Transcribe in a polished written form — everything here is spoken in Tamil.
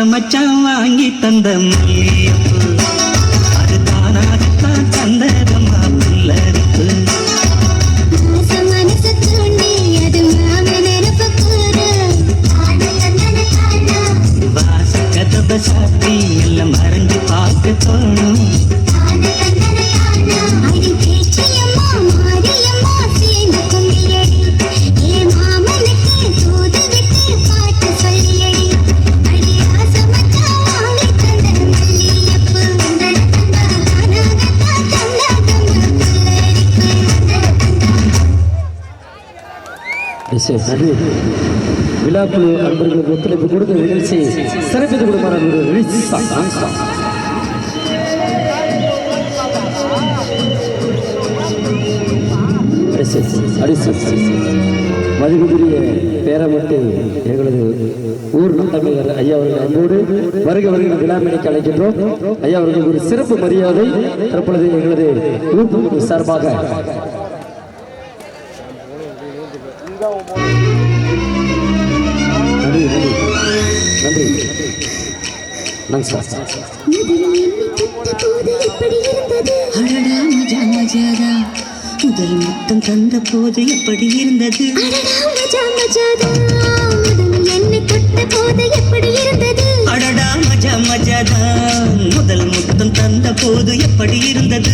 மச்சான் வாங்கி தந்த மல்லியப்பு அது தானாகத்தான் தந்ததம்மா புல்லரிப்பு வாச கதவை சாத்தி எல்லாம் மறைஞ்சு பார்க்க தோணும் விழாக்குழு அன்பர்களுக்கு ஒத்துழைப்பு கொடுத்த நிகழ்ச்சி சிறப்பித்து கொடுப்பார் மதிப்புக்குரிய பேரமட்டு எங்களது ஊர் தமிழர் ஐயா அவர்கள் அன்போடு வருக வருகிற விழா மேடைக்கு அழைக்கின்றோம். ஐயா அவர்களுக்கு ஒரு சிறப்பு மரியாதை தற்பொழுது எங்களது ஊர் சார்பாக நன்றி முதல் முத்தம் தந்த போது எப்படி இருந்தது அடடா மஜா மஜாதான் முதல் முத்தம் தந்த போது எப்படி இருந்தது